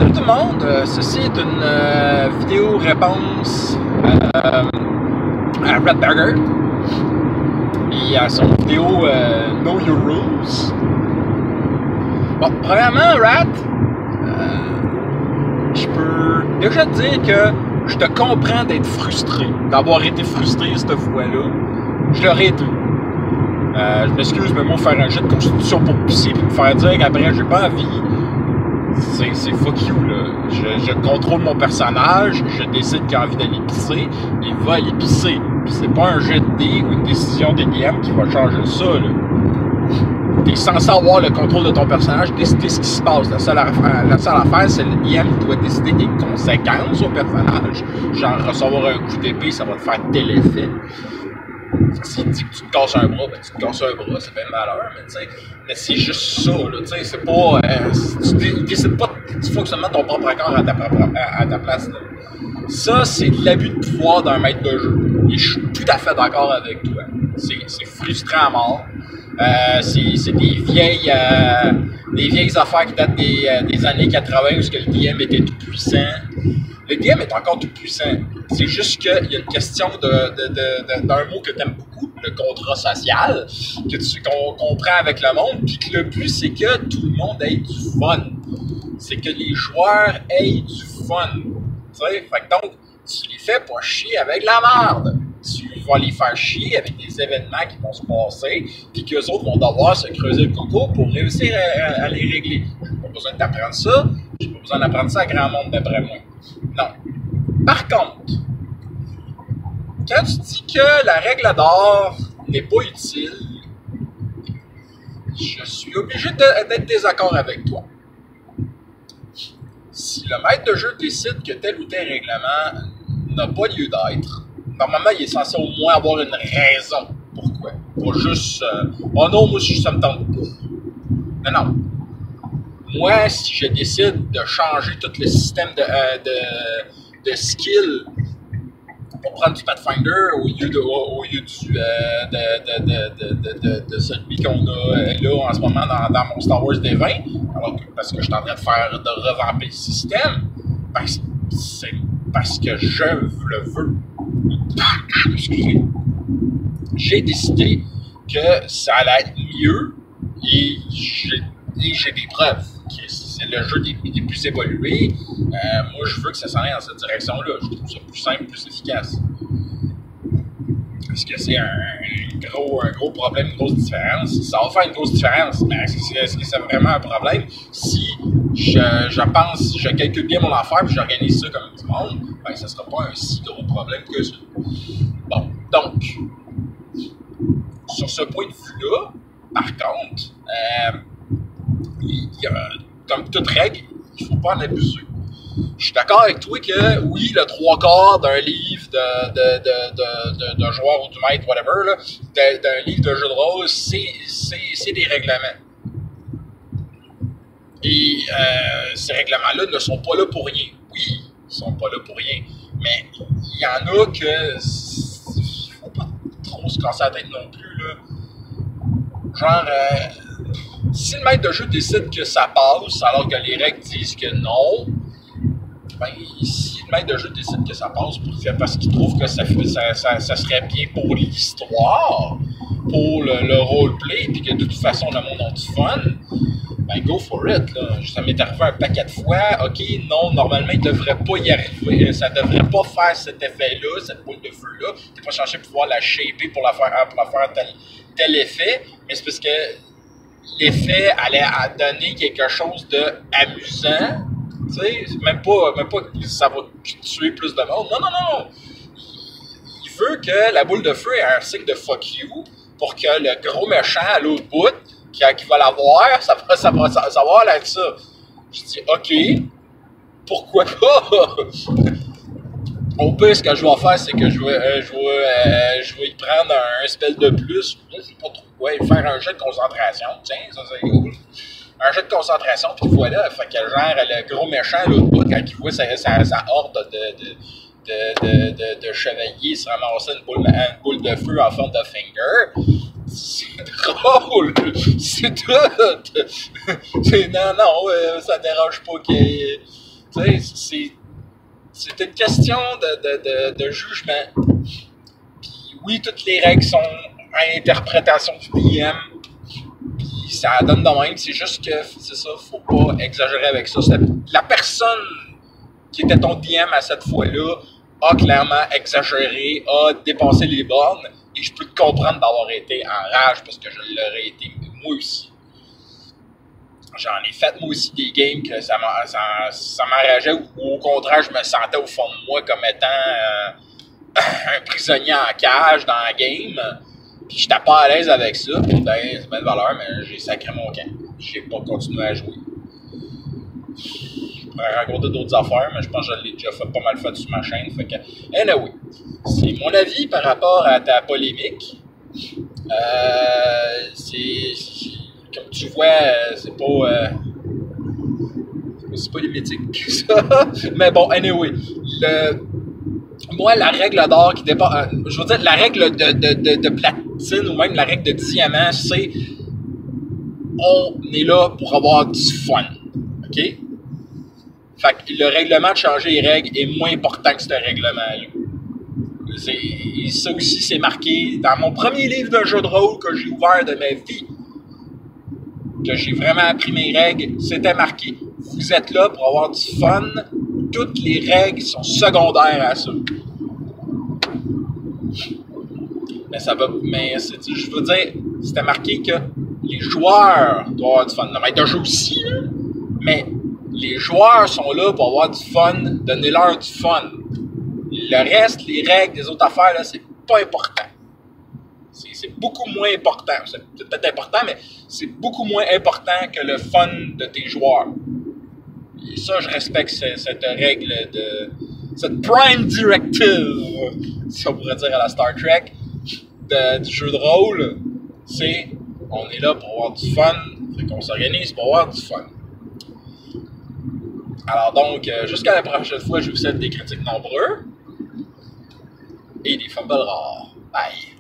Salut tout le monde, ceci est une vidéo réponse à Red Burger et à son vidéo Know Your Rules. Bon, premièrement, Rat, je peux déjà te dire que je te comprends d'être frustré, d'avoir été frustré cette fois-là. Je l'aurais été. Je m'excuse, mais moi, faire un jet de constitution pour pisser et me faire dire qu'après, j'ai pas envie. C'est fuck you, là. Je contrôle mon personnage, je décide qu'il a envie d'aller pisser, il va aller pisser. Puis c'est pas un jet de dés ou une décision des DM qui va changer ça, là. T'es censé avoir le contrôle de ton personnage, décider ce qui se passe. La seule affaire, c'est le DM qui doit décider des conséquences au personnage. Genre, recevoir un coup d'épée, ça va te faire tel effet. S'il dit que tu te casses un bras, ben tu te casses un bras, c'est bien malheur, mais tu sais, mais c'est juste ça, là, tu sais, c'est pas, tu décides pas du fonctionnement de ton propre corps à ta place, là. Ça, c'est l'abus de pouvoir d'un maître de jeu, et je suis tout à fait d'accord avec toi, c'est frustrant à mort, c'est des vieilles affaires qui datent des années 80 où le DM était tout puissant. Le DM est encore tout puissant. C'est juste qu'il y a une question d'un mot que tu aimes beaucoup, le contrat social, qu'on comprend avec le monde, puis que le but, c'est que tout le monde ait du fun. C'est que les joueurs aient du fun. Fait que donc, tu les fais pas chier avec la merde. Tu vas les faire chier avec des événements qui vont se passer, puis qu'eux autres vont devoir se creuser le coco pour réussir à les régler. J'ai pas besoin d'apprendre ça. J'ai pas besoin d'apprendre ça à grand monde d'après moi. Non. Par contre, quand tu dis que la règle d'or n'est pas utile, je suis obligé d'être désaccord avec toi. Si le maître de jeu décide que tel ou tel règlement n'a pas lieu d'être, normalement, il est censé au moins avoir une raison. Pourquoi? Pas juste oh non, moi, ça me tente pas. Non. Moi, si je décide de changer tout le système de skill pour prendre du Pathfinder au lieu de celui qu'on a là en ce moment dans mon Star Wars D20, parce que je suis en train de revamper le système, c'est parce que je le veux. Excusez. J'ai décidé que ça allait être mieux et j'ai des preuves. C'est le jeu des plus évolués. Moi, je veux que ça s'en aille dans cette direction-là. Je trouve ça plus simple, plus efficace. Est-ce que c'est un gros problème, une grosse différence? Ça va faire une grosse différence, mais est-ce que c'est vraiment un problème? Si je pense, je calcule bien mon affaire et j'organise ça comme du monde, ben ça sera pas un si gros problème que ça. Bon, donc, sur ce point de vue-là, par contre, il y a, comme toute règle, il ne faut pas en abuser. Je suis d'accord avec toi que, oui, le 3/4 d'un livre de joueur ou du maître, whatever, d'un livre de jeu de rôle, c'est des règlements. Et ces règlements-là ne sont pas là pour rien. Oui, ils sont pas là pour rien. Mais il y en a que il faut pas trop se casser la tête non plus, là. Genre, si le maître de jeu décide que ça passe, alors que les règles disent que non, ben, si le maître de jeu décide que ça passe parce qu'il trouve que ça serait bien pour l'histoire, pour le roleplay, puis que de toute façon le monde a du fun, ben go for it, là. Ça m'est arrivé un paquet de fois, ok, non, normalement il devrait pas y arriver, ça devrait pas faire cet effet-là, cette boule de feu-là, t'es pas cherché pour pouvoir la shaper pour la faire tel effet, mais c'est parce que l'effet allait donner quelque chose d'amusant, tu sais, même pas que ça va tuer plus de monde, non, il veut que la boule de feu ait un signe de fuck you, pour que le gros méchant à l'autre bout, qui va l'avoir, ça va être ça. Je dis, ok, pourquoi pas? Au pire, ce que je vais faire, c'est que je vais y prendre un spell de plus, je sais pas trop quoi, et faire un jet de concentration. Tiens, ça c'est cool. Un jet de concentration, puis voilà, fait que genre, le gros méchant à l'autre bout, quand il voit sa horde de chevaliers se ramasser une boule de feu en forme de finger, c'est drôle, c'est tout. Non, ça dérange pas qu'il y ait Tu sais, c'est une question de jugement. Puis oui, toutes les règles sont à l'interprétation du DM. Puis ça donne de même. C'est juste que, c'est ça, faut pas exagérer avec ça. La personne qui était ton DM à cette fois-là a clairement exagéré, a dépassé les bornes. Et je peux te comprendre d'avoir été en rage parce que je l'aurais été moi aussi. J'en ai fait moi aussi des games que ça m'enrageait ou au contraire, je me sentais au fond de moi comme étant un prisonnier en cage dans la game. Puis j'étais pas à l'aise avec ça. Puis ben, c'est bien de valeur, mais j'ai sacré mon camp. J'ai pas continué à jouer. Je pourrais raconter d'autres affaires, mais je pense que je l'ai déjà fait pas mal fait sur ma chaîne. Fait que, anyway, c'est mon avis par rapport à ta polémique. Comme tu vois, c'est pas mythique que ça. Mais bon, anyway, moi, la règle d'or qui dépasse, je veux dire, la règle de platine ou même la règle de diamant, c'est on est là pour avoir du fun. OK? Fait que le règlement de changer les règles est moins important que ce règlement-là. Ça aussi, c'est marqué dans mon premier livre de jeu de rôle que j'ai ouvert de ma vie. Que j'ai vraiment appris mes règles, c'était marqué. Vous êtes là pour avoir du fun. Toutes les règles sont secondaires à ça. Mais je veux dire, c'était marqué que les joueurs doivent avoir du fun. Le maître de jeu aussi, là, mais les joueurs sont là pour avoir du fun, donnez-leur du fun. Le reste, les règles, les autres affaires, là, c'est pas important. C'est beaucoup moins important. C'est peut-être important, mais c'est beaucoup moins important que le fun de tes joueurs. Et ça, je respecte cette règle cette prime directive, si on pourrait dire à la Star Trek, du jeu de rôle. C'est, on est là pour avoir du fun, fait qu'on s'organise pour avoir du fun. Alors donc, jusqu'à la prochaine fois, je vous souhaite des critiques nombreux et des fumbles rares. Bye!